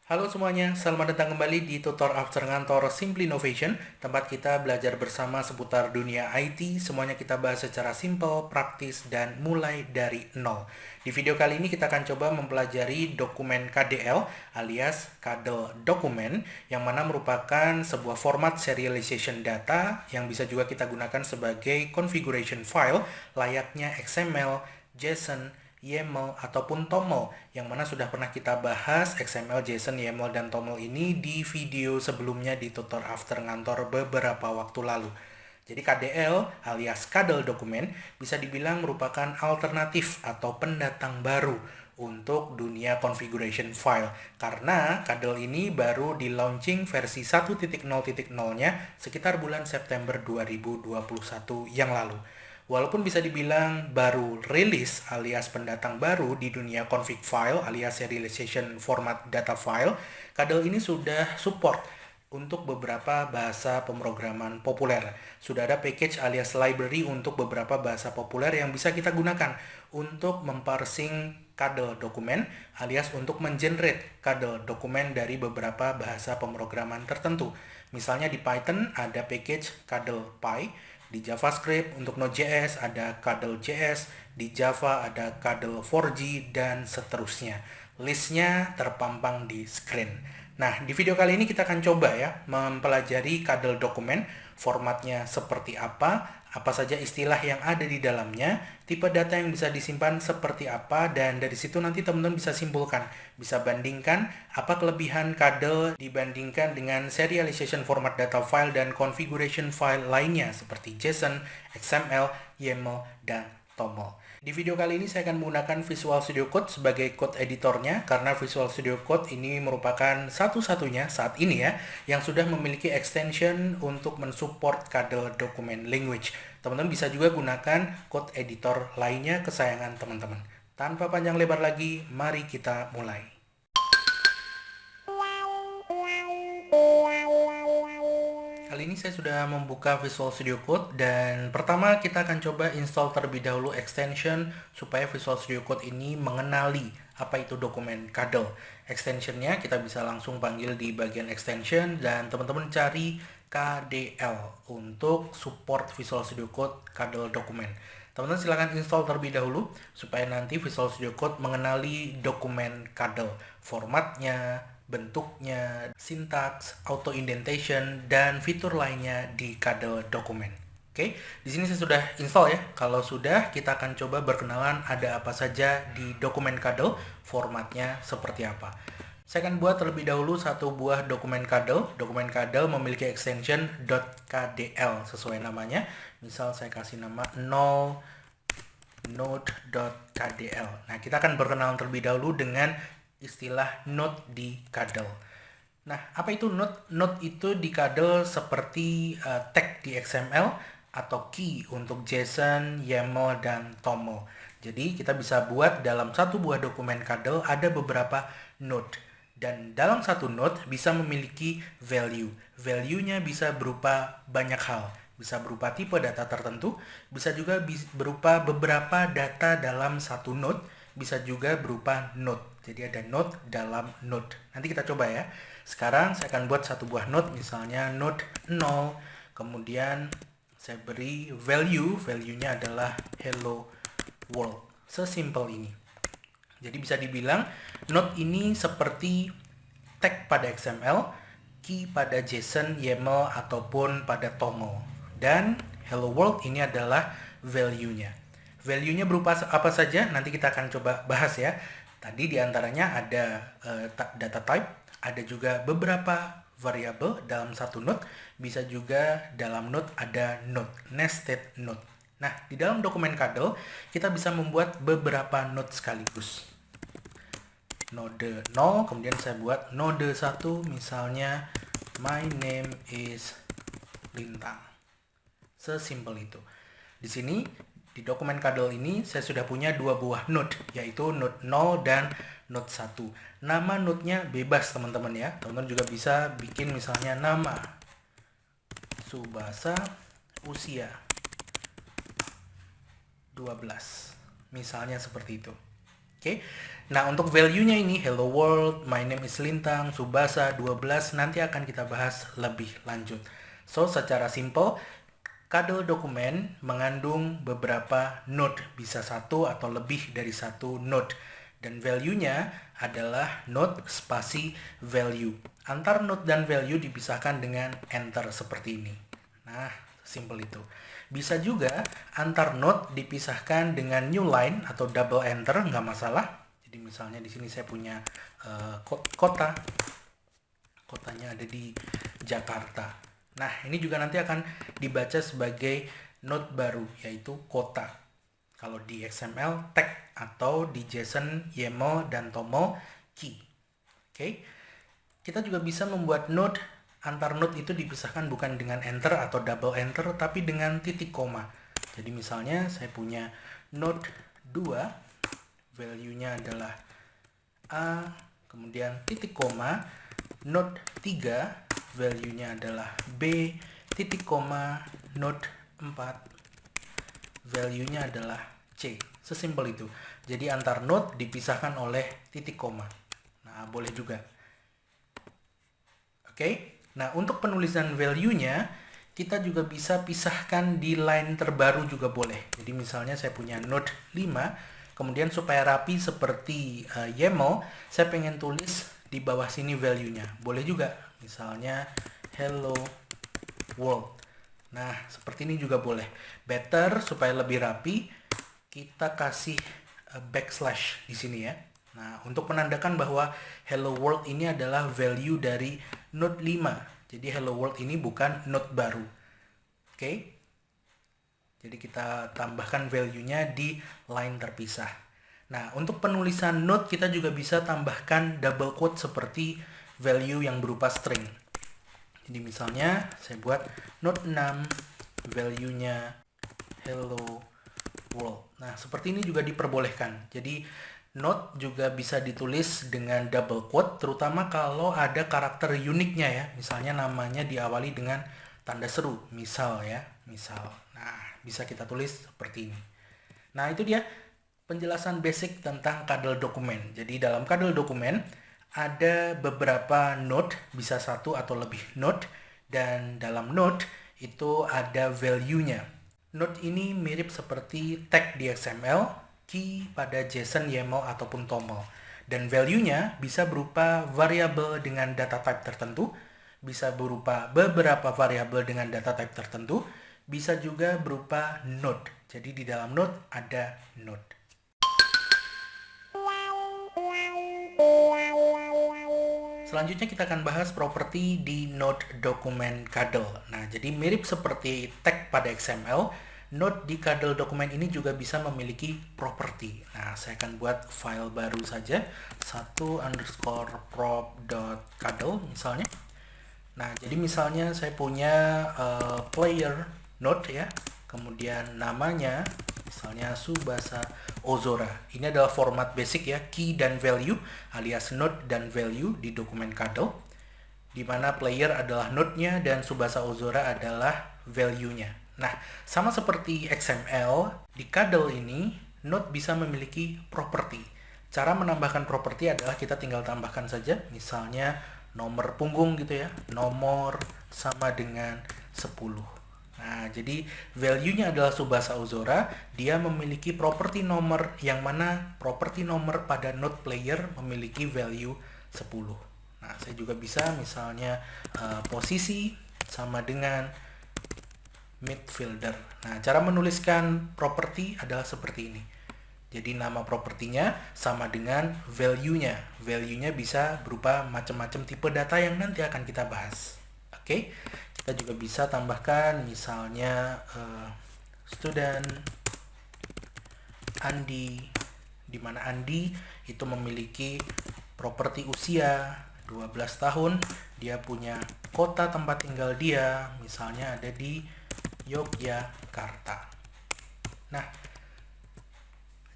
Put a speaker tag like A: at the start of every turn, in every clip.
A: Halo semuanya, selamat datang kembali di Tutor After Ngantor Simple Innovation, tempat kita belajar bersama seputar dunia IT. Semuanya kita bahas secara simple, praktis, dan mulai dari nol. Di video kali ini kita akan coba mempelajari dokumen KDL alias Kadel Dokumen, yang mana merupakan sebuah format serialization data yang bisa juga kita gunakan sebagai configuration file layaknya XML, JSON, YAML ataupun TOML, yang mana sudah pernah kita bahas XML, JSON, YAML, dan TOML ini di video sebelumnya di Tutor After Ngantor beberapa waktu lalu. Jadi KDL alias Kadel Dokumen bisa dibilang merupakan alternatif atau pendatang baru untuk dunia configuration file, karena Kadel ini baru di launching versi 1.0.0-nya sekitar bulan September 2021 yang lalu. Walaupun bisa dibilang baru rilis alias pendatang baru di dunia config file alias serialization format data file, Kadel ini sudah support untuk beberapa bahasa pemrograman populer. Sudah ada package alias library untuk beberapa bahasa populer yang bisa kita gunakan untuk memparsing Kadel dokumen alias untuk mengenerate Kadel dokumen dari beberapa bahasa pemrograman tertentu. Misalnya di Python ada package KadelPy, di JavaScript untuk Node.js ada Kadel.js, di Java ada Kadel4G, dan seterusnya. Listnya terpampang di screen. Nah, di video kali ini kita akan coba ya mempelajari Kadel dokumen, formatnya seperti apa saja istilah yang ada di dalamnya, tipe data yang bisa disimpan seperti apa, dan dari situ nanti teman-teman bisa simpulkan, bisa bandingkan apa kelebihan Kadel dibandingkan dengan serialization format data file dan configuration file lainnya seperti JSON, XML, YAML, dan TOML. Di video kali ini saya akan menggunakan Visual Studio Code sebagai code editornya, karena Visual Studio Code ini merupakan satu-satunya saat ini ya yang sudah memiliki extension untuk mensupport Kadel Document Language. Teman-teman bisa juga gunakan code editor lainnya kesayangan teman-teman. Tanpa panjang lebar lagi, mari kita mulai. Kali ini saya sudah membuka Visual Studio Code, dan pertama kita akan coba install terlebih dahulu extension supaya Visual Studio Code ini mengenali apa itu dokumen Kadel. Extensionnya kita bisa langsung panggil di bagian extension, dan teman-teman cari KDL untuk support Visual Studio Code Kadel dokumen. Teman-teman silahkan install terlebih dahulu supaya nanti Visual Studio Code mengenali dokumen Kadel, formatnya, bentuknya, sintaks, auto indentation, dan fitur lainnya di Kadel dokumen. Oke, di sini saya sudah install ya. Kalau sudah, kita akan coba berkenalan ada apa saja di dokumen Kadel, formatnya seperti apa. Saya akan buat terlebih dahulu satu buah dokumen Kadel. Dokumen Kadel memiliki extension .kdl sesuai namanya. Misal saya kasih nama 0 node.kdl. Nah, kita akan berkenalan terlebih dahulu dengan istilah node di Kadel. Nah, apa itu node? Node itu di Kadel seperti tag di XML atau key untuk JSON, YAML, dan TOML. Jadi, kita bisa buat dalam satu buah dokumen Kadel ada beberapa node. Dan dalam satu node bisa memiliki value. Value-nya bisa berupa banyak hal. Bisa berupa tipe data tertentu, bisa juga berupa beberapa data dalam satu node, bisa juga berupa node. Jadi ada node dalam node. Nanti kita coba ya. Sekarang saya akan buat satu buah node, misalnya node 0. Kemudian saya beri value, value-nya adalah hello world. Sesimpel ini. Jadi bisa dibilang node ini seperti tag pada XML, key pada JSON, YAML, ataupun pada TOML. Dan hello world ini adalah value-nya. Value-nya berupa apa saja? Nanti kita akan coba bahas ya. Tadi diantaranya ada data type, ada juga beberapa variabel dalam satu node, bisa juga dalam node ada node, nested node. Nah, di dalam dokumen Kadel, kita bisa membuat beberapa node sekaligus. Node 0, kemudian saya buat node 1, misalnya my name is Lintang. Sesimpel itu. Di sini di dokumen Kadel ini saya sudah punya dua buah node, yaitu node 0 dan node 1. Nama node-nya bebas teman-teman ya. Teman-teman juga bisa bikin misalnya nama Subasa usia 12. Misalnya seperti itu. Oke. Nah, untuk value-nya ini hello world, my name is Lintang, Subasa 12 nanti akan kita bahas lebih lanjut. So, secara simple, kadal dokumen mengandung beberapa node, bisa satu atau lebih dari satu node. Dan value-nya adalah node spasi value. Antar node dan value dipisahkan dengan enter seperti ini. Nah, simple itu. Bisa juga antar node dipisahkan dengan new line atau double enter, nggak masalah. Jadi misalnya di sini saya punya kota, kotanya ada di Jakarta. Nah, ini juga nanti akan dibaca sebagai node baru, yaitu kota. Kalau di XML, tag, atau di JSON, YAML, dan TOML, key. Oke. Kita juga bisa membuat node, antar node itu dipisahkan bukan dengan enter atau double enter, tapi dengan titik koma. Jadi misalnya saya punya node 2, value-nya adalah A, kemudian titik koma, node 3, value-nya adalah B, titik koma, node 4, value-nya adalah C. Sesimpel itu. Jadi antar node dipisahkan oleh titik koma. Nah, boleh juga. Oke. Nah, untuk penulisan value-nya, kita juga bisa pisahkan di line terbaru juga boleh. Jadi misalnya saya punya node 5, kemudian supaya rapi seperti YAML, saya pengen tulis di bawah sini value-nya. Boleh juga, misalnya hello world. Nah, seperti ini juga boleh. Better, supaya lebih rapi, kita kasih backslash di sini ya. Nah, untuk menandakan bahwa hello world ini adalah value dari node 5. Jadi hello world ini bukan node baru. Oke. Jadi kita tambahkan value-nya di line terpisah. Nah, untuk penulisan node kita juga bisa tambahkan double quote seperti value yang berupa string. Jadi misalnya saya buat node 6, value-nya hello world. Nah, seperti ini juga diperbolehkan. Jadi node juga bisa ditulis dengan double quote, terutama kalau ada karakter uniknya ya. Misalnya namanya diawali dengan tanda seru, misal ya, misal. Nah, bisa kita tulis seperti ini. Nah, itu dia penjelasan basic tentang kadal dokumen. Jadi dalam kadal dokumen ada beberapa node, bisa satu atau lebih node, dan dalam node itu ada value-nya. Node ini mirip seperti tag di XML, key pada JSON, YAML, ataupun TOML. Dan value-nya bisa berupa variabel dengan data type tertentu, bisa berupa beberapa variabel dengan data type tertentu, bisa juga berupa node. Jadi di dalam node ada node. Selanjutnya kita akan bahas properti di node dokumen kadal. Nah, jadi mirip seperti tag pada XML, node di kadal dokumen ini juga bisa memiliki properti. Nah, saya akan buat file baru saja, 1_prop.kadal misalnya. Nah, jadi misalnya saya punya player node ya, kemudian namanya misalnya Subasa Ozora. Ini adalah format basic ya, key dan value alias node dan value di dokumen kadal, di mana player adalah node-nya dan Subasa Ozora adalah value-nya. Nah, sama seperti XML, di kadal ini node bisa memiliki properti. Cara menambahkan properti adalah kita tinggal tambahkan saja, misalnya nomor punggung gitu ya, nomor sama dengan 10. Nah, jadi value-nya adalah Subasa Ozora, dia memiliki properti nomor yang mana properti nomor pada node player memiliki value 10. Nah, saya juga bisa misalnya posisi sama dengan midfielder. Nah, cara menuliskan properti adalah seperti ini. Jadi nama propertinya sama dengan value-nya. Value-nya bisa berupa macam-macam tipe data yang nanti akan kita bahas. Oke. Kita juga bisa tambahkan misalnya student Andi, di mana Andi itu memiliki properti usia 12 tahun, dia punya kota tempat tinggal dia, misalnya ada di Yogyakarta. Nah,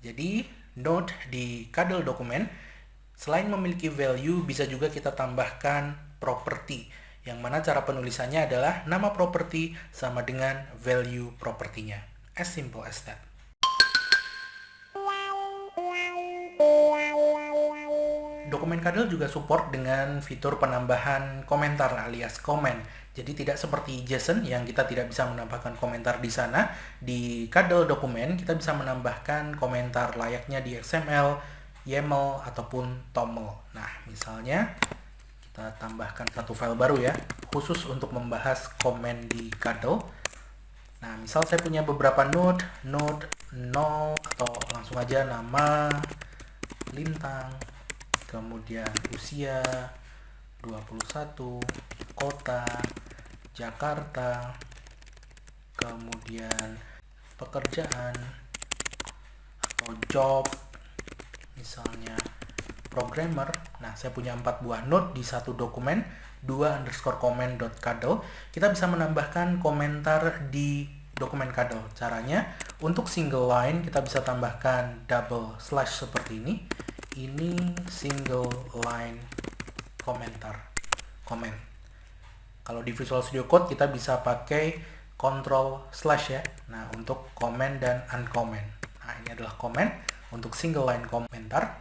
A: jadi node di kadal dokumen selain memiliki value bisa juga kita tambahkan properti, yang mana cara penulisannya adalah nama properti sama dengan value propertinya. As simple as that. dokumen Kadel juga support dengan fitur penambahan komentar alias komen. Jadi tidak seperti JSON yang kita tidak bisa menambahkan komentar di sana. Di Kadel dokumen kita bisa menambahkan komentar layaknya di XML, YAML, ataupun TOML. Nah, misalnya kita tambahkan satu file baru ya, khusus untuk membahas komen di Kadel. Nah, misal saya punya beberapa node 0, atau langsung aja nama, lintang, kemudian usia, 21, kota, Jakarta, kemudian pekerjaan, atau job, misalnya programmer. Nah, saya punya 4 buah node di satu dokumen, 2_comment.kadel. Kita bisa menambahkan komentar di dokumen Kadel. Caranya, untuk single line kita bisa tambahkan double slash seperti ini. Ini single line komentar, komen. Kalau di Visual Studio Code kita bisa pakai control slash ya. Nah, untuk comment dan uncomment. Nah, ini adalah comment untuk single line komentar.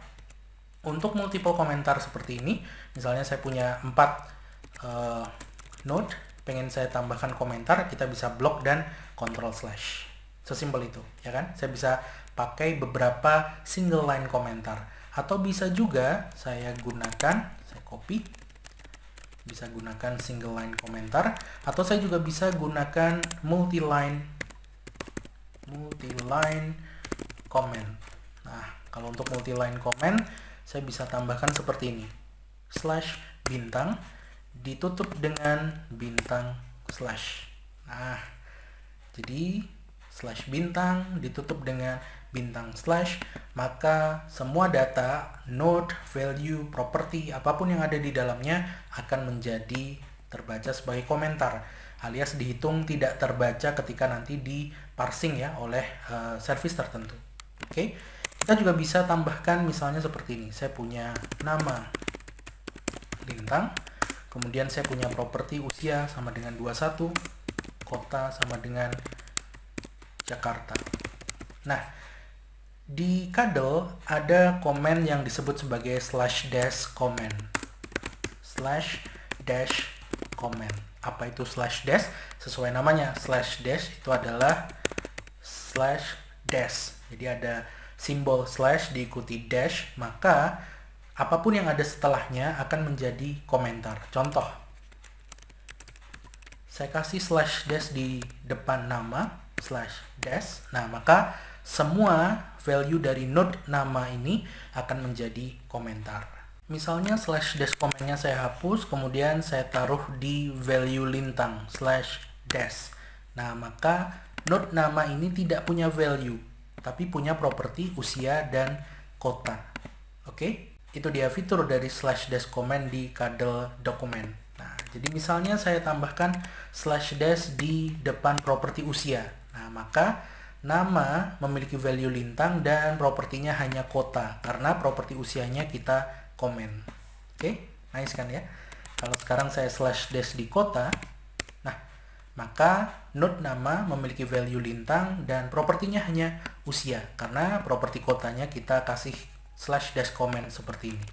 A: Untuk multiple komentar seperti ini, misalnya saya punya 4 node, pengen saya tambahkan komentar, kita bisa blok dan control slash. Sesimpel itu, ya kan? Saya bisa pakai beberapa single line komentar. Atau bisa juga saya gunakan, saya copy, bisa gunakan single line komentar, atau saya juga bisa gunakan multi-line comment. Nah, kalau untuk multi-line comment, saya bisa tambahkan seperti ini. Slash bintang ditutup dengan bintang slash. Nah, jadi slash bintang ditutup dengan bintang slash, maka semua data, node, value, property, apapun yang ada di dalamnya akan menjadi terbaca sebagai komentar, alias dihitung tidak terbaca ketika nanti di parsing ya oleh service tertentu. Oke. Kita juga bisa tambahkan misalnya seperti ini. Saya punya nama lintang, kemudian saya punya properti usia sama dengan 21, kota sama dengan Jakarta. Nah, di Kadel ada komen yang disebut sebagai slash dash comment. Slash dash comment. Apa itu slash dash? Sesuai namanya, slash dash itu adalah slash dash. Jadi ada simbol slash diikuti dash, maka apapun yang ada setelahnya akan menjadi komentar. Contoh, saya kasih slash dash di depan nama, slash dash. Nah, maka semua value dari node nama ini akan menjadi komentar. Misalnya slash dash komennya saya hapus, kemudian saya taruh di value lintang, slash dash. Nah, maka node nama ini tidak punya value, tapi punya properti usia dan kota. Oke, itu dia fitur dari slash dash comment di Kadel dokumen. Nah, jadi misalnya saya tambahkan slash dash di depan properti usia. Nah, maka nama memiliki value lintang dan propertinya hanya kota, karena properti usianya kita komen. Oke, nice kan ya? Kalau sekarang saya slash dash di kota, maka node nama memiliki value lintang dan propertinya hanya usia, karena properti kotanya kita kasih slash dash comment seperti ini.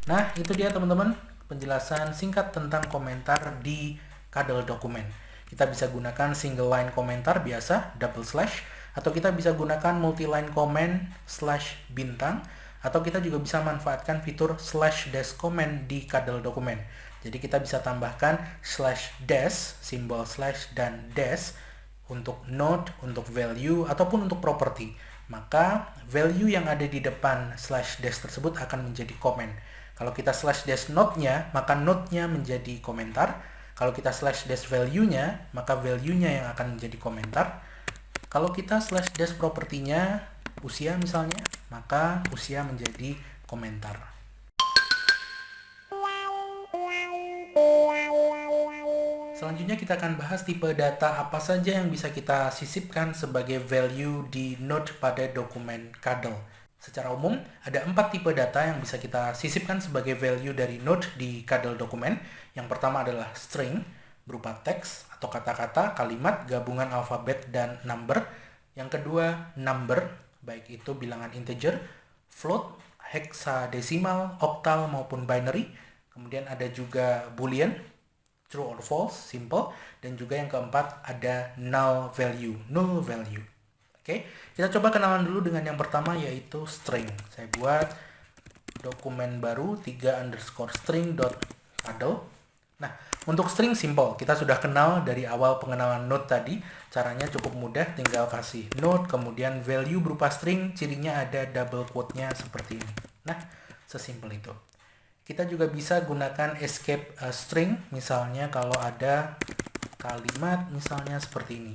A: Nah, itu dia teman-teman penjelasan singkat tentang komentar di Kadel dokumen. Kita bisa gunakan single line komentar biasa, double slash, atau kita bisa gunakan multi line comment slash bintang, atau kita juga bisa manfaatkan fitur slash dash comment di Kadel dokumen. Jadi kita bisa tambahkan slash dash, simbol slash dan dash untuk node, untuk value, ataupun untuk property. Maka value yang ada di depan slash dash tersebut akan menjadi komen. Kalau kita slash dash node-nya, maka node-nya menjadi komentar. Kalau kita slash dash value-nya, maka value-nya yang akan menjadi komentar. Kalau kita slash dash propertinya, usia misalnya, maka usia menjadi komentar. Selanjutnya kita akan bahas tipe data apa saja yang bisa kita sisipkan sebagai value di node pada dokumen Kadel. Secara umum, ada 4 tipe data yang bisa kita sisipkan sebagai value dari node di Kadel dokumen. Yang pertama adalah string, berupa teks atau kata-kata, kalimat, gabungan alfabet, dan number. Yang kedua, number, baik itu bilangan integer, float, hexadesimal, oktal maupun binary. Kemudian ada juga boolean, true or false, simple, dan juga yang keempat ada null value. Oke, kita coba kenalan dulu dengan yang pertama yaitu string. Saya buat dokumen baru 3_string.paddle. Nah, untuk string simple, kita sudah kenal dari awal pengenalan node tadi. Caranya cukup mudah, tinggal kasih node, kemudian value berupa string, cirinya ada double quote-nya seperti ini. Nah, sesimpel itu. Kita juga bisa gunakan escape string, misalnya kalau ada kalimat misalnya seperti ini.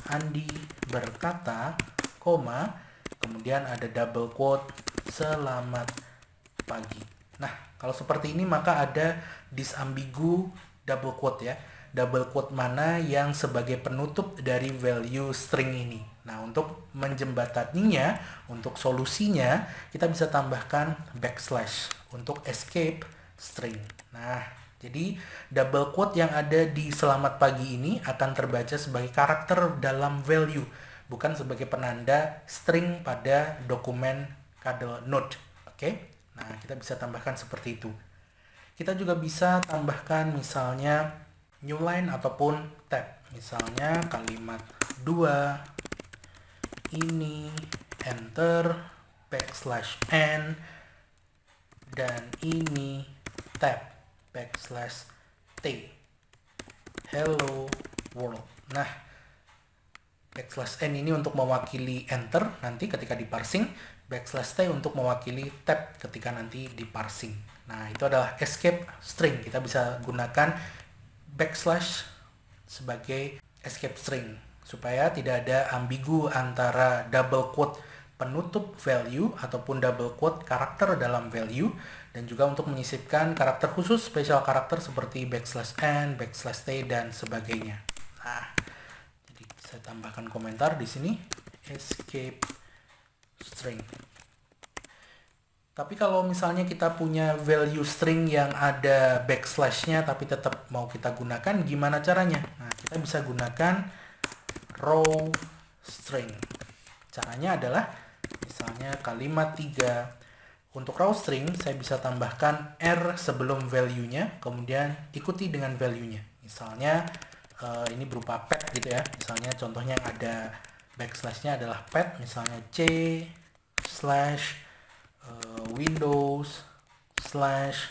A: Andi berkata, koma, kemudian ada double quote, selamat pagi. Nah, kalau seperti ini maka ada disambigu double quote ya. Double quote mana yang sebagai penutup dari value string ini. Nah, untuk menjembataninya, untuk solusinya, kita bisa tambahkan backslash untuk escape string. Nah, jadi double quote yang ada di selamat pagi ini akan terbaca sebagai karakter dalam value, bukan sebagai penanda string pada dokumen kado node. Oke? Nah, kita bisa tambahkan seperti itu. Kita juga bisa tambahkan misalnya new line ataupun tab. Misalnya kalimat 2 ini enter backslash n dan ini tab backslash t hello world. Nah, backslash n ini untuk mewakili enter nanti ketika di parsing, backslash t untuk mewakili tab ketika nanti di parsing. Nah, itu adalah escape string. Kita bisa gunakan backslash sebagai escape string supaya tidak ada ambigu antara double quote penutup value ataupun double quote karakter dalam value, dan juga untuk menyisipkan karakter khusus, special karakter seperti backslash n, backslash t, dan sebagainya. Nah, jadi saya tambahkan komentar di sini, escape string. Tapi kalau misalnya kita punya value string yang ada backslash-nya tapi tetap mau kita gunakan, gimana caranya? Nah, kita bisa gunakan row string. Caranya adalah misalnya kalimat 3. Untuk row string, saya bisa tambahkan R sebelum value-nya, kemudian ikuti dengan value-nya. Misalnya, ini berupa pet gitu ya. Misalnya contohnya yang ada backslash-nya adalah pet, misalnya C slash Windows slash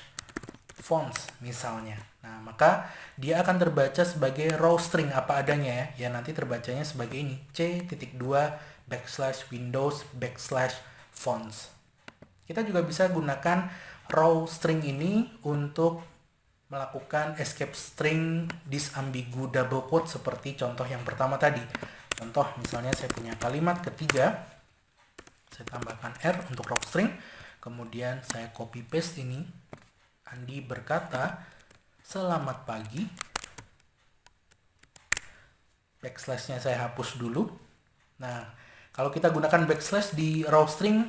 A: fonts misalnya. Nah, maka dia akan terbaca sebagai row string apa adanya ya. Ya, nanti terbacanya sebagai ini, C.2 backslash Windows backslash fonts. Kita juga bisa gunakan row string ini untuk melakukan escape string disambigu double quote seperti contoh yang pertama tadi. Contoh misalnya saya punya kalimat ketiga, saya tambahkan R untuk row string, kemudian saya copy paste ini. Andi berkata, selamat pagi. Backslash-nya saya hapus dulu. Nah, kalau kita gunakan backslash di row string,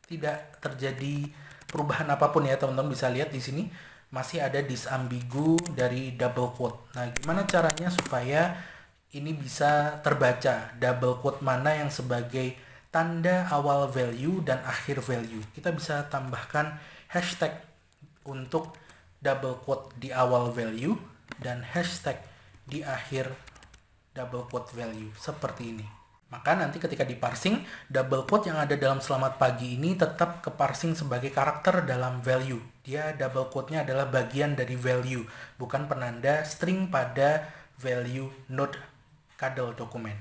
A: tidak terjadi perubahan apapun ya, teman-teman bisa lihat di sini masih ada disambigu dari double quote. Nah, gimana caranya supaya ini bisa terbaca double quote mana yang sebagai tanda awal value dan akhir value? Kita bisa tambahkan hashtag untuk double quote di awal value dan hashtag di akhir double quote value seperti ini. Maka nanti ketika diparsing, double quote yang ada dalam selamat pagi ini tetap keparsing sebagai karakter dalam value. Dia double quote-nya adalah bagian dari value, bukan penanda string pada value node kadal dokumen.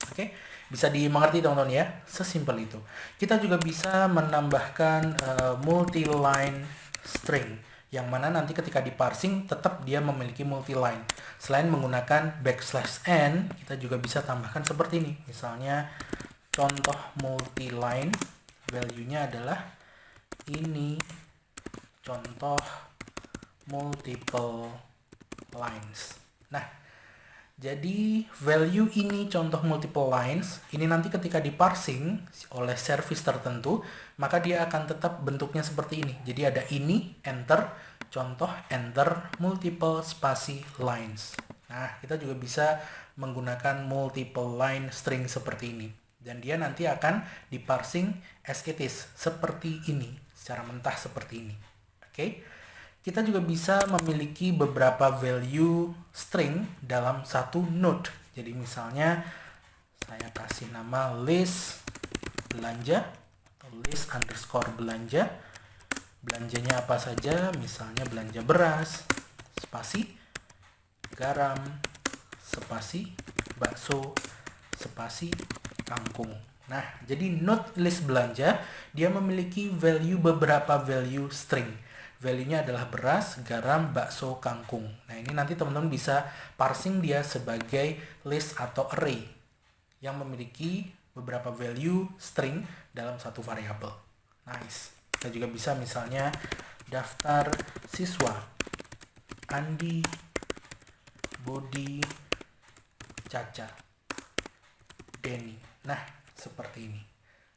A: Oke, bisa dimengerti teman-teman ya, sesimpel itu. Kita juga bisa menambahkan multi-line string, yang mana nanti ketika diparsing tetap dia memiliki multi-line. Selain menggunakan backslash n, kita juga bisa tambahkan seperti ini. Misalnya contoh multi-line, value-nya adalah ini contoh multiple lines. Nah, jadi value ini contoh multiple lines, ini nanti ketika diparsing oleh service tertentu, maka dia akan tetap bentuknya seperti ini. Jadi ada ini, enter, contoh, enter, multiple spasi lines. Nah, kita juga bisa menggunakan multiple line string seperti ini. Dan dia nanti akan diparsing as it is, seperti ini. secara mentah seperti ini. Oke. Kita juga bisa memiliki beberapa value string dalam satu node. Jadi misalnya saya kasih nama list belanja atau list underscore belanja. Belanjanya apa saja? Misalnya belanja beras, spasi, garam, spasi, bakso, spasi, kangkung. Nah, jadi node list belanja dia memiliki beberapa value string. Value-nya adalah beras, garam, bakso, kangkung. Nah, ini nanti teman-teman bisa parsing dia sebagai list atau array yang memiliki beberapa value string dalam satu variabel. Nice. Kita juga bisa misalnya daftar siswa Andi, Budi, Caca, Denny. Nah, seperti ini.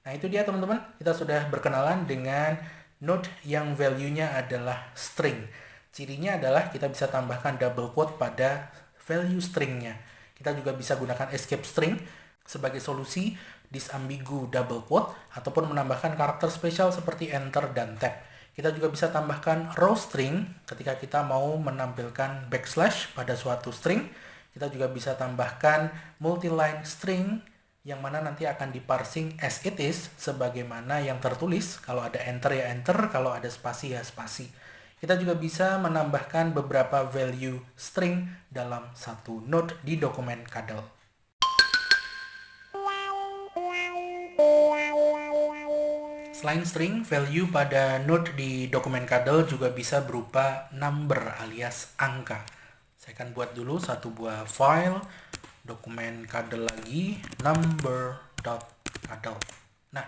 A: Nah, itu dia teman-teman. Kita sudah berkenalan dengan node yang value-nya adalah string. Cirinya adalah kita bisa tambahkan double quote pada value string-nya. Kita juga bisa gunakan escape string sebagai solusi disambigu double quote ataupun menambahkan karakter spesial seperti enter dan tab. Kita juga bisa tambahkan row string ketika kita mau menampilkan backslash pada suatu string. Kita juga bisa tambahkan multi-line string yang mana nanti akan diparsing as it is sebagaimana yang tertulis. Kalau ada enter ya enter, kalau ada spasi ya spasi. Kita juga bisa menambahkan beberapa value string dalam satu node di dokumen Kadel. Selain string, value pada node di dokumen Kadel juga bisa berupa number alias angka. Saya akan buat dulu satu buah file dokumen Kadel lagi, number.kadel. Nah,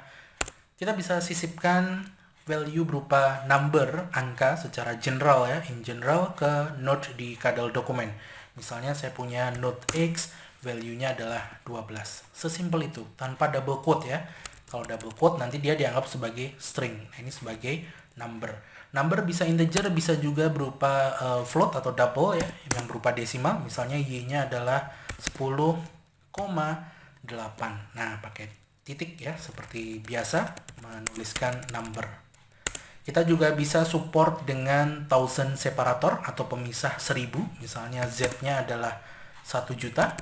A: kita bisa sisipkan value berupa number, angka secara general ya, in general ke node di Kadel dokumen. Misalnya saya punya node X, value-nya adalah 12. Sesimpel itu, tanpa double quote ya. Kalau double quote nanti dia dianggap sebagai string. Nah, ini sebagai number. Number bisa integer, bisa juga berupa float atau double ya, yang berupa desimal. Misalnya Y-nya adalah 10,8. Nah, pakai titik ya, seperti biasa menuliskan number. Kita juga bisa support dengan thousand separator atau pemisah 1000. Misalnya Z-nya adalah 1 juta.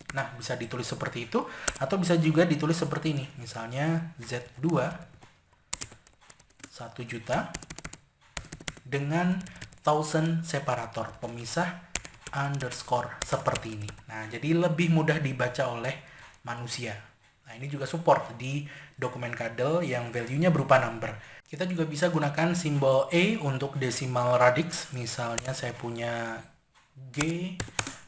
A: Nah, bisa ditulis seperti itu. Atau bisa juga ditulis seperti ini. Misalnya Z2 1 juta dengan thousand separator, pemisah underscore seperti ini. Nah, jadi lebih mudah dibaca oleh manusia. Nah, ini juga support di dokumen Kadel yang value-nya berupa number. Kita juga bisa gunakan simbol A untuk decimal radix. Misalnya saya punya G,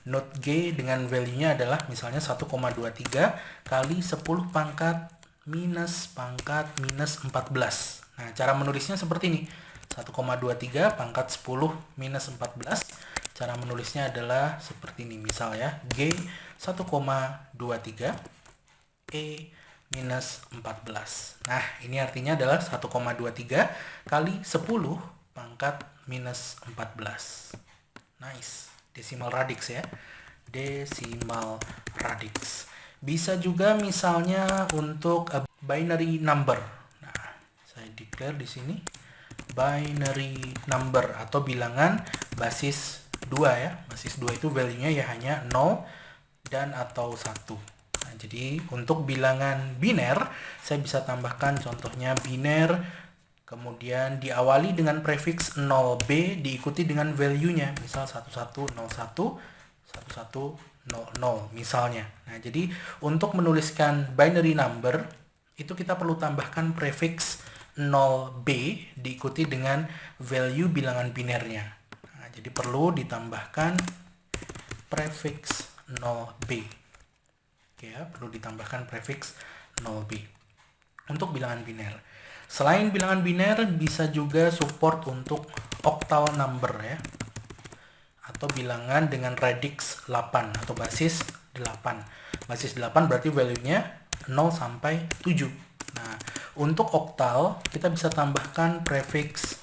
A: node G dengan value-nya adalah misalnya 1,23 kali 10 pangkat minus 14. Nah, cara menulisnya seperti ini. 1,23 pangkat 10 minus 14. Cara menulisnya adalah seperti ini. Misal ya, G 1,23 E minus 14. Nah, ini artinya adalah 1,23 kali 10 pangkat minus 14. Nice. Decimal radix ya. Decimal radix. Bisa juga misalnya untuk a binary number. Nah, saya declare di sini binary number atau bilangan basis 2 ya. Basis 2 itu value-nya ya hanya 0 dan atau 1. Nah, jadi untuk bilangan biner saya bisa tambahkan contohnya biner, kemudian diawali dengan prefix 0b diikuti dengan value-nya, misal 1101 1100 misalnya. Nah, jadi untuk menuliskan binary number itu kita perlu tambahkan prefix 0b diikuti dengan value bilangan binernya. Nah, jadi perlu ditambahkan prefix 0b. Oke ya, perlu ditambahkan prefix 0b untuk bilangan biner. Selain bilangan biner, bisa juga support untuk octal number ya, atau bilangan dengan radix 8 atau basis 8. Basis 8 berarti value-nya 0 sampai 7. Nah, untuk octal kita bisa tambahkan prefix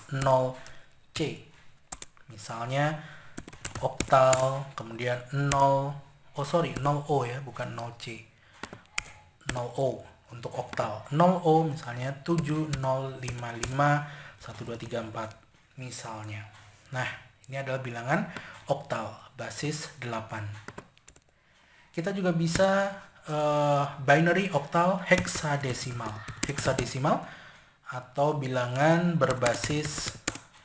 A: 0c. Misalnya octal kemudian 0o ya, bukan 0c. 0o. untuk oktal. 0O misalnya 70551234 misalnya. Nah, ini adalah bilangan oktal basis 8. Kita juga bisa binary oktal heksadesimal. Heksadesimal atau bilangan berbasis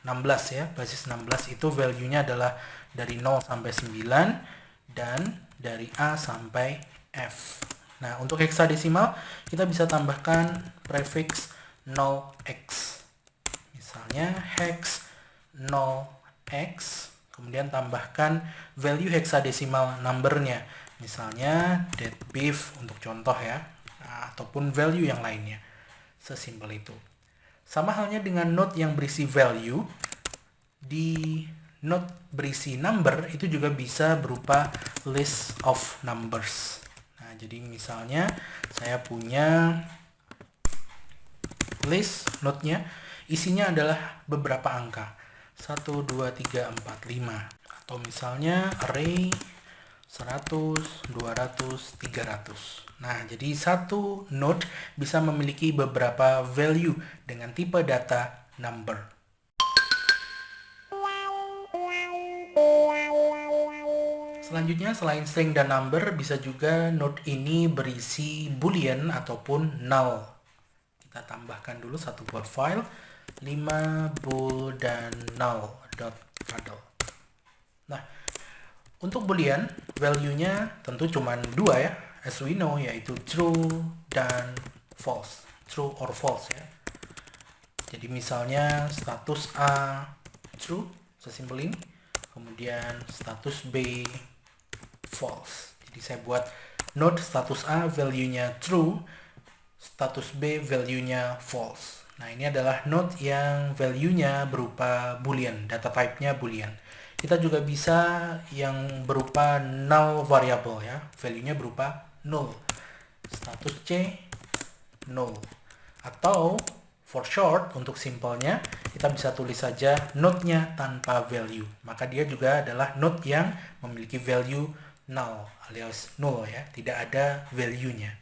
A: 16 ya. Basis 16 itu value-nya adalah dari 0 sampai 9 dan dari A sampai F. Nah, untuk heksadesimal kita bisa tambahkan prefix 0x. Misalnya hex 0x, kemudian tambahkan value heksadesimal number-nya. Misalnya dead beef untuk contoh ya, ataupun value yang lainnya. Sesimpel itu. Sama halnya dengan note yang berisi value, di note berisi number itu juga bisa berupa list of numbers. Nah, jadi misalnya saya punya list note-nya, isinya adalah beberapa angka. 1, 2, 3, 4, 5. Atau misalnya array 100, 200, 300. Nah, jadi satu node bisa memiliki beberapa value dengan tipe data number. Selanjutnya, selain string dan number, bisa juga node ini berisi boolean ataupun null. Kita tambahkan dulu satu buah file 5 bool dan null.cadel. Nah, untuk boolean value-nya tentu cuma dua ya, as we know, yaitu true dan false, true or false ya. Jadi misalnya status A true, sesimpel ini, kemudian status B false. Jadi saya buat node status A value-nya true, status B value-nya false. Nah, ini adalah node yang value-nya berupa boolean, data type-nya boolean. Kita juga bisa yang berupa null variable ya, value-nya berupa null. Status C null. Atau for short, untuk simpelnya kita bisa tulis saja node-nya tanpa value. Maka dia juga adalah node yang memiliki value null alias null ya, tidak ada value-nya.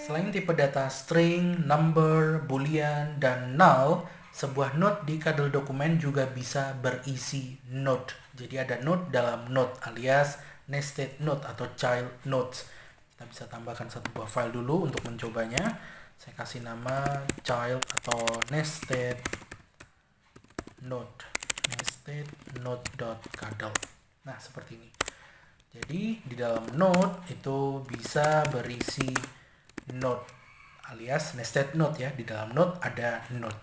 A: Selain tipe data string, number, boolean, dan null, sebuah node di Cadel dokumen juga bisa berisi node. Jadi ada node dalam node alias nested node atau child nodes. Kita bisa tambahkan satu buah file dulu untuk mencobanya. Saya kasih nama child atau nested node.cadel. Nah, seperti ini. Jadi di dalam node itu bisa berisi node alias nested node ya. Di dalam node ada node.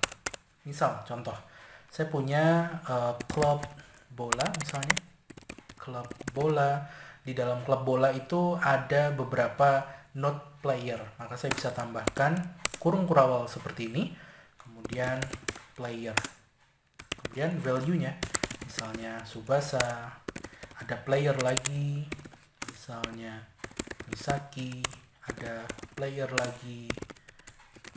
A: Misal contoh, saya punya klub bola misalnya. Klub bola, di dalam klub bola itu ada beberapa node player. Maka saya bisa tambahkan kurung kurawal seperti ini. Kemudian player. Kemudian value-nya misalnya Subasa, ada player lagi misalnya Misaki, ada player lagi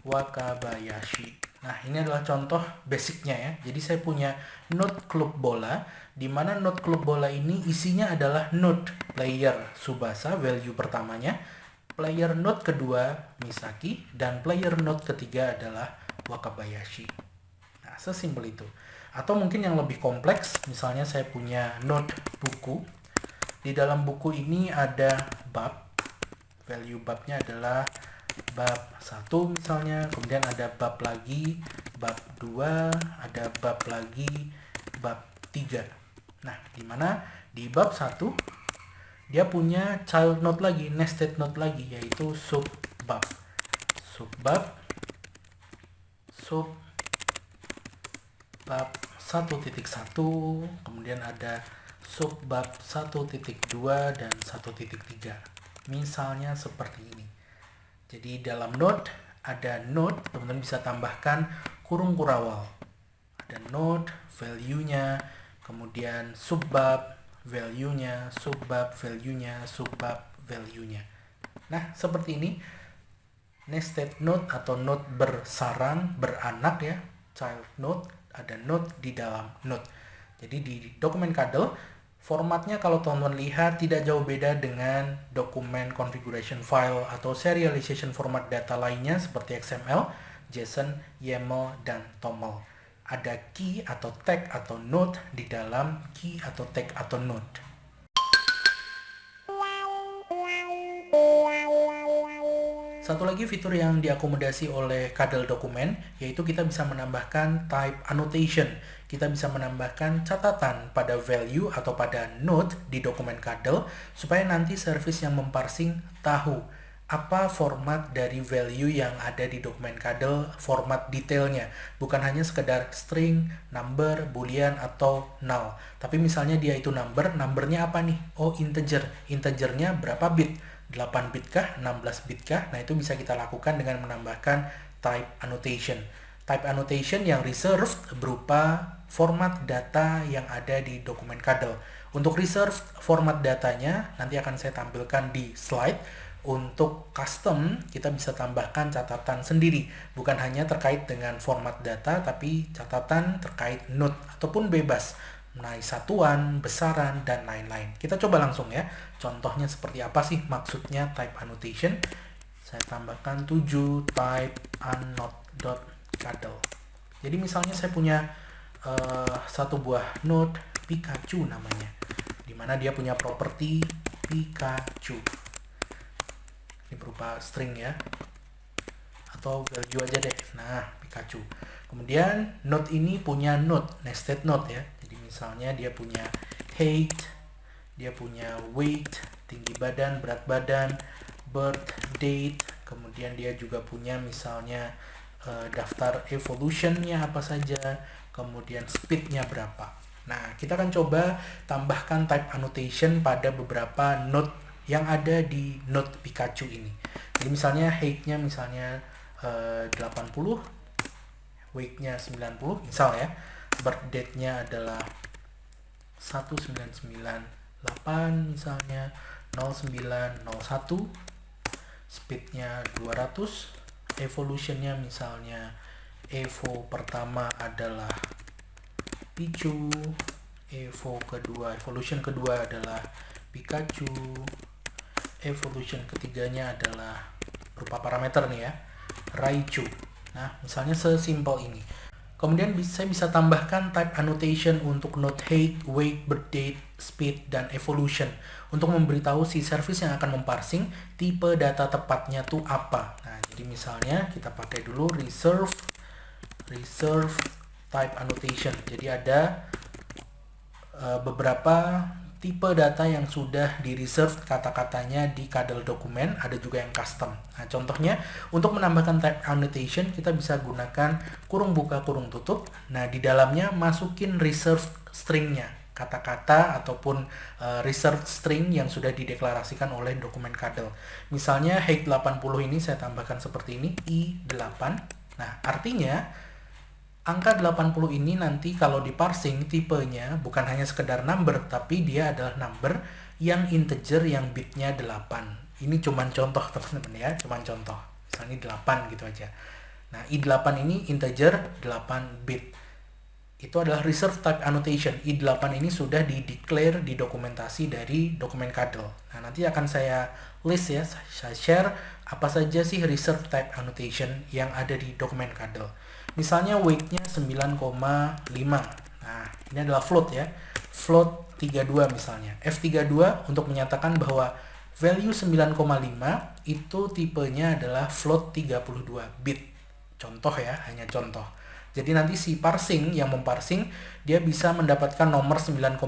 A: Wakabayashi. Nah, ini adalah contoh basicnya ya. Jadi saya punya node klub bola, di mana node klub bola ini isinya adalah node player Subasa, value pertamanya, player node kedua Misaki, dan player node ketiga adalah Wakabayashi. Nah, sesimpel itu. Atau mungkin yang lebih kompleks, misalnya saya punya node buku. Di dalam buku ini ada bab, value babnya adalah bab 1 misalnya, kemudian ada bab lagi, bab 2, ada bab lagi, bab 3. Nah, dimana di bab 1 dia punya child node lagi, nested node lagi, yaitu subbab. Subbab, subbab 1.1, kemudian ada subbab 1.2 dan 1.3. Misalnya seperti ini. Jadi dalam node ada node, teman-teman bisa tambahkan kurung kurawal. Ada node, value-nya, kemudian subbab, value-nya, subbab, value-nya, subbab, value-nya. Nah, seperti ini nested node atau node bersarang, beranak ya, child node, ada node di dalam node. Jadi di dokumen Cadel, Formatnya kalau teman-teman lihat tidak jauh beda dengan dokumen configuration file atau serialization format data lainnya seperti XML, JSON, YAML, dan TOML. Ada key atau tag atau node di dalam key atau tag atau node. Satu lagi fitur yang diakomodasi oleh Kadel dokumen, yaitu kita bisa menambahkan type annotation. Kita bisa menambahkan catatan pada value atau pada node di dokumen Kadel, supaya nanti service yang memparsing tahu apa format dari value yang ada di dokumen Kadel, format detailnya. Bukan hanya sekedar string, number, boolean, atau null. Tapi misalnya dia itu numbernya apa nih? Oh, integer. Integernya berapa bit? 8 bit kah? 16 bit kah? Nah, itu bisa kita lakukan dengan menambahkan type annotation. Type annotation yang reserved berupa format data yang ada di dokumen Kadel. Untuk reserved format datanya, nanti akan saya tampilkan di slide. Untuk custom, kita bisa tambahkan catatan sendiri. Bukan hanya terkait dengan format data, tapi catatan terkait node ataupun bebas. Mengenai satuan, besaran, dan lain-lain. Kita coba langsung ya. Contohnya seperti apa sih maksudnya type annotation. Saya tambahkan 7 type annote.kadel. Jadi misalnya saya punya satu buah node Pikachu namanya. Dimana dia punya properti Pikachu. Ini berupa string ya. Atau value aja deh. Nah, Pikachu. Kemudian node ini punya node, nested node ya. Jadi misalnya dia punya height, dia punya weight, tinggi badan, berat badan, birth date, kemudian dia juga punya misalnya daftar evolutionnya apa saja, kemudian speednya berapa. Nah, kita akan coba tambahkan type annotation pada beberapa node yang ada di node Pikachu ini. Jadi misalnya height-nya misalnya 80, weight-nya 90 misal ya, birth date-nya adalah 1998 misalnya, 0901, speed-nya 200, evolution-nya misalnya evo pertama adalah Pichu, evolution kedua adalah Pikachu, evolution ketiganya adalah berupa parameter nih ya, Raichu. Nah, misalnya sesimpel ini. Kemudian saya bisa tambahkan type annotation untuk node height, weight, birth date, speed, dan evolution untuk memberitahu si service yang akan memparsing tipe data tepatnya tuh apa. Nah, jadi misalnya kita pakai dulu reserve type annotation. Jadi ada beberapa tipe data yang sudah di reserve kata-katanya di Kadel dokumen, ada juga yang custom. Nah, contohnya untuk menambahkan type annotation kita bisa gunakan kurung buka kurung tutup. Nah, di dalamnya masukin reserve stringnya, kata-kata ataupun reserve string yang sudah dideklarasikan oleh dokumen Kadel. Misalnya height 80 ini saya tambahkan seperti ini, i8. Nah, artinya angka 80 ini nanti kalau diparsing tipenya bukan hanya sekedar number, tapi dia adalah number yang integer yang bitnya 8. Ini cuman contoh teman-teman ya, cuman contoh. Misalnya 8 gitu aja. Nah, i8 ini integer 8 bit. Itu adalah reserve type annotation. i8 ini sudah di-declare di dokumentasi dari dokumen Kadel. Nah, nanti akan saya list ya, saya share apa saja sih reserve type annotation yang ada di dokumen Kadel. Misalnya weight-nya 9,5. Nah, ini adalah float ya. Float 32 misalnya. F32 untuk menyatakan bahwa value 9,5 itu tipenya adalah float 32 bit. Contoh ya, hanya contoh. Jadi nanti si parsing yang memparsing dia bisa mendapatkan nomor 9,5.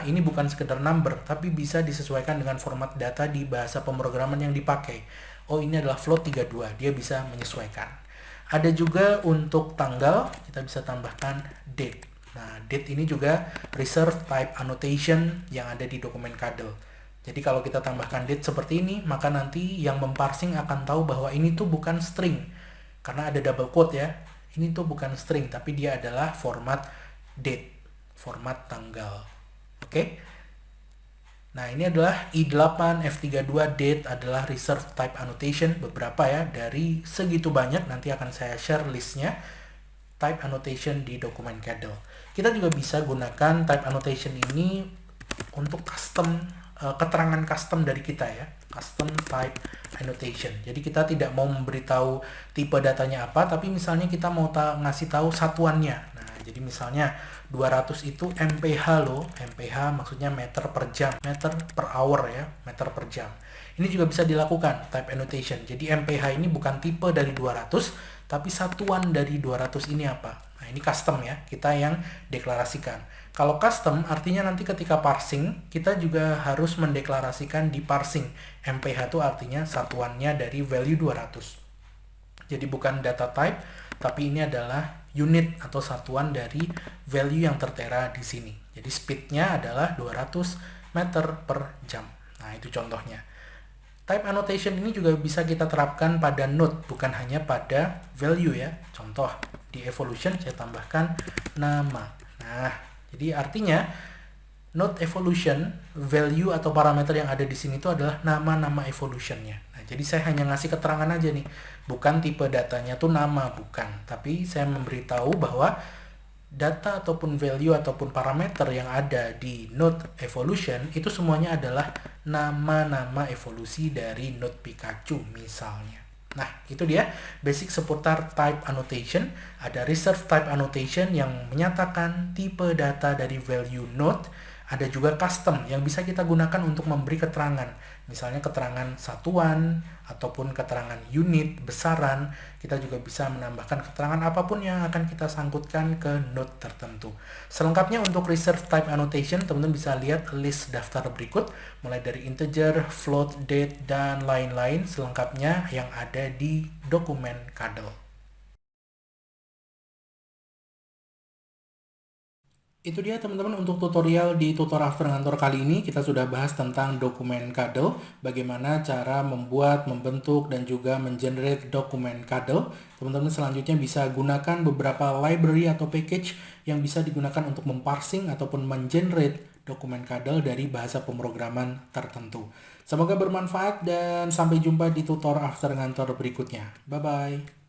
A: Ini bukan sekedar number, tapi bisa disesuaikan dengan format data di bahasa pemrograman yang dipakai. Oh, ini adalah float 32. Dia bisa menyesuaikan. Ada juga untuk tanggal, kita bisa tambahkan date. Nah, date ini juga reserve type annotation yang ada di dokumen Kadel. Jadi kalau kita tambahkan date seperti ini, maka nanti yang memparsing akan tahu bahwa ini tuh bukan string. Karena ada double quote ya. Ini tuh bukan string, tapi dia adalah format date, format tanggal. Oke? Nah, ini adalah i8, F32, date adalah reserve type annotation, beberapa ya, dari segitu banyak, nanti akan saya share listnya, type annotation di dokumen Kadel. Kita juga bisa gunakan type annotation ini untuk keterangan custom dari kita ya, custom type annotation. Jadi kita tidak mau memberitahu tipe datanya apa, tapi misalnya kita mau ngasih tahu satuannya. Nah, jadi misalnya 200 itu mph loh. mph maksudnya meter per jam, meter per hour ya, meter per jam. Ini juga bisa dilakukan type annotation. Jadi mph ini bukan tipe dari 200, tapi satuan dari 200 ini apa. Nah, ini custom ya, kita yang deklarasikan. Kalau custom artinya nanti ketika parsing, kita juga harus mendeklarasikan di parsing. mph itu artinya satuannya dari value 200. Jadi bukan data type, tapi ini adalah unit atau satuan dari value yang tertera di sini. Jadi speednya adalah 200 meter per jam. Nah, itu contohnya. Type annotation ini juga bisa kita terapkan pada node, bukan hanya pada value ya. Contoh, di evolution saya tambahkan nama. Nah, jadi artinya node evolution, value atau parameter yang ada di sini itu adalah nama-nama evolutionnya. Nah, jadi saya hanya ngasih keterangan aja nih, bukan tipe datanya tuh nama, bukan. Tapi saya memberitahu bahwa data ataupun value ataupun parameter yang ada di node evolution itu semuanya adalah nama-nama evolusi dari node Pikachu misalnya. Nah, itu dia basic seputar type annotation. Ada reserve type annotation yang menyatakan tipe data dari value node. Ada juga custom yang bisa kita gunakan untuk memberi keterangan. Misalnya keterangan satuan ataupun keterangan unit, besaran. Kita juga bisa menambahkan keterangan apapun yang akan kita sangkutkan ke node tertentu. Selengkapnya untuk reserve type annotation, teman-teman bisa lihat list daftar berikut. Mulai dari integer, float, date, dan lain-lain. Selengkapnya yang ada di dokumen Kadel. Itu dia teman-teman untuk tutorial di Tutor After Ngantor kali ini. Kita sudah bahas tentang dokumen Kadel, bagaimana cara membuat, membentuk, dan juga mengenerate dokumen Kadel. Teman-teman selanjutnya bisa gunakan beberapa library atau package yang bisa digunakan untuk memparsing ataupun mengenerate dokumen Kadel dari bahasa pemrograman tertentu. Semoga bermanfaat dan sampai jumpa di Tutor After Ngantor berikutnya. Bye-bye.